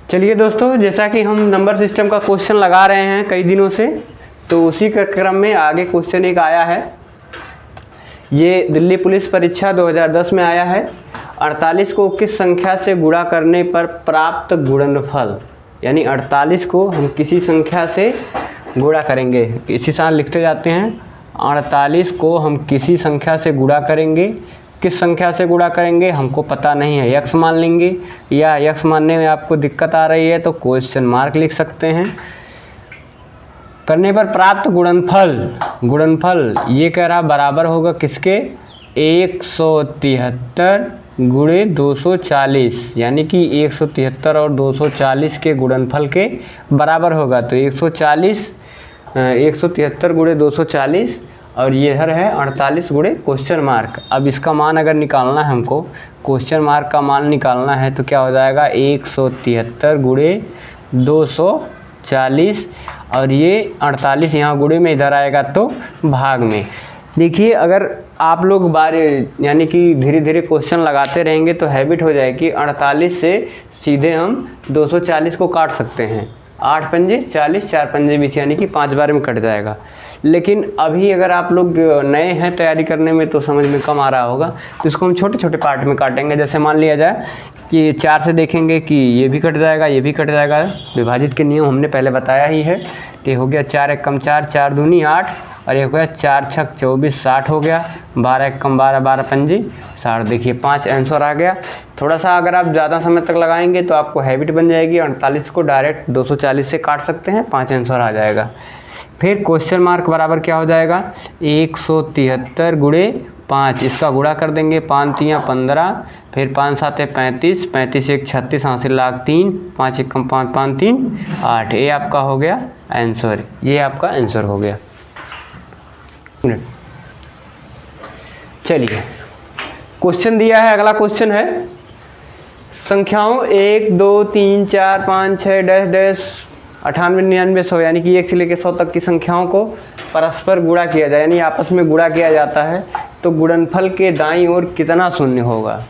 चलिए दोस्तों, जैसा कि हम नंबर सिस्टम का क्वेश्चन लगा रहे हैं कई दिनों से, तो उसी के क्रम में आगे क्वेश्चन एक आया है। ये दिल्ली पुलिस परीक्षा 2010 में आया है। 48 को किस संख्या से गुणा करने पर प्राप्त गुणनफल, यानी 48 को हम किसी संख्या से गुणा करेंगे। इसी साल लिखते जाते हैं, 48 को हम किसी संख्या से गुणा करेंगे। किस संख्या से गुणा करेंगे हमको पता नहीं है, यक्स मान लेंगे, या यक्स मानने में आपको दिक्कत आ रही है तो क्वेश्चन मार्क लिख सकते हैं। करने पर प्राप्त गुणनफल ये कह रहा बराबर होगा किसके, 173 गुणे 240, यानी कि 173 और 240 के गुणनफल के बराबर होगा। तो 173 गुणे 240 और ये इधर है 48 गुणे क्वेश्चन मार्क। अब इसका मान अगर निकालना है हमको, क्वेश्चन मार्क का मान निकालना है तो क्या हो जाएगा, 173 गुणे 240 और ये 48 यहाँ गुणे में इधर आएगा तो भाग में। देखिए, अगर आप लोग यानी कि धीरे धीरे क्वेश्चन लगाते रहेंगे तो हैबिट हो जाएगी। 48 से सीधे हम 240 को काट सकते हैं। 8 पंजे 40, 4 पंजे 20, यानी कि 5 बार में कट जाएगा। लेकिन अभी अगर आप लोग नए हैं तैयारी करने में तो समझ में कम आ रहा होगा, तो इसको हम छोटे छोटे पार्ट में काटेंगे। जैसे मान लिया जाए कि 4 से देखेंगे कि ये भी कट जाएगा, ये भी कट जाएगा। विभाजित के नियम हमने पहले बताया ही है कि हो गया 4 एक कम 4, 4 दूनी 8 और ये हो गया 4 छक 24, 60 हो गया। 12 एक कम 12, 12 पंजी 60। देखिए 5 आंसर आ गया। थोड़ा सा अगर आप ज़्यादा समय तक लगाएंगे तो आपको हैबिट बन जाएगी। 48 को डायरेक्ट 240 से काट सकते हैं, 5 आंसर आ जाएगा। फिर क्वेश्चन मार्क बराबर क्या हो जाएगा, 173 गुणे 5, इसका गुणा कर देंगे। 5 तियाँ 15, फिर 5 7 35, 35 1 36, हासिल लाख 3, 5 1 कम 5, 5 3 8। ये आपका हो गया आंसर, ये आपका आंसर हो गया। चलिए क्वेश्चन दिया है, अगला क्वेश्चन है संख्याओं 1 2 3 4 5 6 डैश डैश 98 99 100, यानी कि 1 से लेकर 100 तक की संख्याओं को परस्पर गुणा किया जाए, यानी आपस में गुणा किया जाता है तो गुणनफल के दाईं ओर कितना शून्य होगा।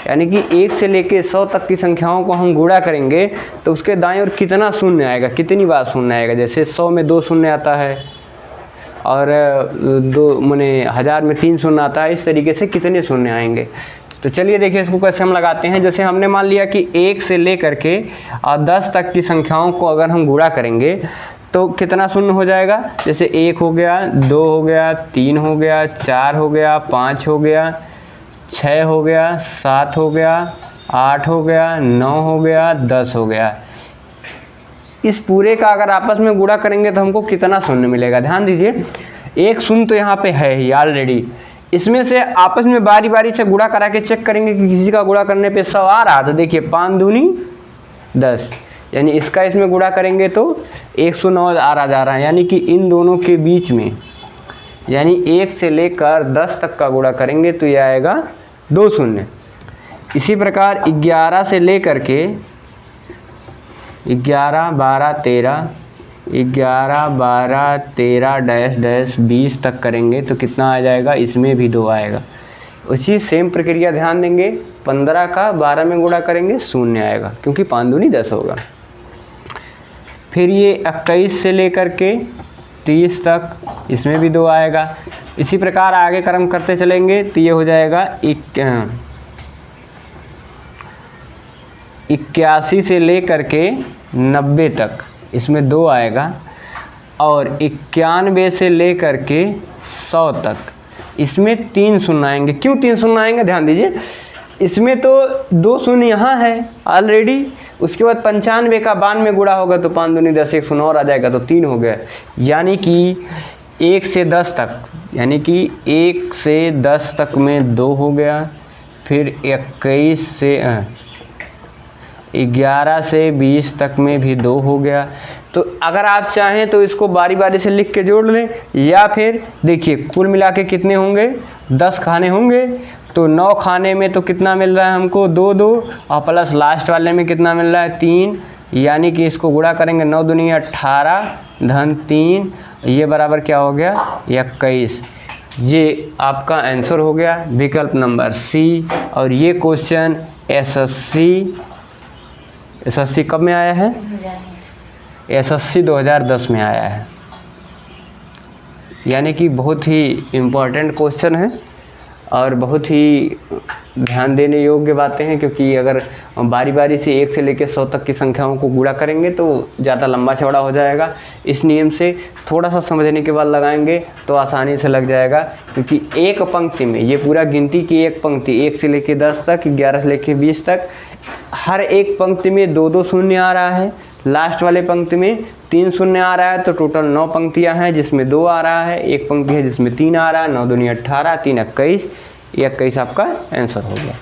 यानी कि 1 से लेकर 100 तक की संख्याओं को हम गुणा करेंगे तो उसके दाईं ओर कितना शून्य आएगा, कितनी बार शून्य आएगा। जैसे 100 में 2 शून्य आता है और 1000 में 3 शून्य आता है। इस तरीके से कितने शून्य आएंगे। तो चलिए देखिए इसको कैसे हम लगाते हैं। जैसे हमने मान लिया कि 1 से लेकर के और 10 तक की संख्याओं को अगर हम गुणा करेंगे तो कितना शून्य हो जाएगा। जैसे 1 हो गया, 2 हो गया, 3 हो गया, 4 हो गया, 5 हो गया, 6 हो गया, 7 हो गया, 8 हो गया, 9 हो गया, 10 हो गया। इस पूरे का अगर आपस में गुणा करेंगे तो हमको कितना शून्य मिलेगा। ध्यान दीजिए, एक शून्य तो यहाँ पे है ही ऑलरेडी। इसमें से आपस में बारी बारी से गुणा करा के चेक करेंगे कि किसी का गुणा करने पे 100 आ रहा, तो देखिए 5 दूनी 10, यानी इसका इसमें गुणा करेंगे तो 109 आ रहा जा रहा है। यानी कि इन दोनों के बीच में, यानी 1 से लेकर 10 तक का गुणा करेंगे तो ये आएगा 2 शून्य। इसी प्रकार 11 से लेकर के 11 12 13, 11 12 13 डैश डैश 20 तक करेंगे तो कितना आ जाएगा, इसमें भी 2 आएगा। उसी सेम प्रक्रिया ध्यान देंगे, 15 का 12 में गुणा करेंगे शून्य आएगा, क्योंकि 5 दूनी 10 होगा। फिर ये 21 से लेकर के 30 तक, इसमें भी 2 आएगा। इसी प्रकार आगे क्रम करते चलेंगे तो ये हो जाएगा 81 से लेकर के 90 तक, इसमें 2 आएगा। और 91 से लेकर के 100 तक, इसमें 3 शून्य आएंगे। क्यों 3 शून्य आएंगे, ध्यान दीजिए, इसमें तो 2 शून्य यहाँ है ऑलरेडी। उसके बाद 95 का 92 में गुणा होगा तो 5 दूनी 10, 1 शून्य और आ जाएगा तो 3 हो गया। यानी कि 1 से 10 तक, यानी कि 1 से 10 तक में 2 हो गया। फिर 21 से 11 से 20 तक में भी 2 हो गया। तो अगर आप चाहें तो इसको बारी बारी से लिख के जोड़ लें, या फिर देखिए कुल मिला के कितने होंगे, 10 खाने होंगे तो 9 खाने में तो कितना मिल रहा है हमको, 2 2, और प्लस लास्ट वाले में कितना मिल रहा है, 3। यानी कि इसको गुणा करेंगे 9 दूनी 18 धन 3, ये बराबर क्या हो गया, 21। ये आपका आंसर हो गया विकल्प नंबर सी। और ये क्वेश्चन एसएससी एसएससी कब में आया है? एसएससी 2010 में आया है। यानी कि बहुत ही इम्पोर्टेंट क्वेश्चन है और बहुत ही ध्यान देने योग्य बातें हैं, क्योंकि अगर बारी बारी से 1 से लेकर 100 तक की संख्याओं को गुणा करेंगे तो ज़्यादा लंबा चौड़ा हो जाएगा। इस नियम से थोड़ा सा समझने के बाद लगाएंगे तो आसानी से लग जाएगा, क्योंकि एक पंक्ति में ये पूरा गिनती की एक पंक्ति 1 से लेकर 10 तक, 11 से लेकर 20 तक, हर एक पंक्ति में 2-2 शून्य आ रहा है। लास्ट वाले पंक्ति में 3 शून्य आ रहा है, तो टोटल 9 पंक्तियां हैं जिसमें 2 आ रहा है। एक पंक्ति है जिसमें 3 आ रहा है, 9 दूनी 18, 3 21, 21 आपका आंसर हो गया।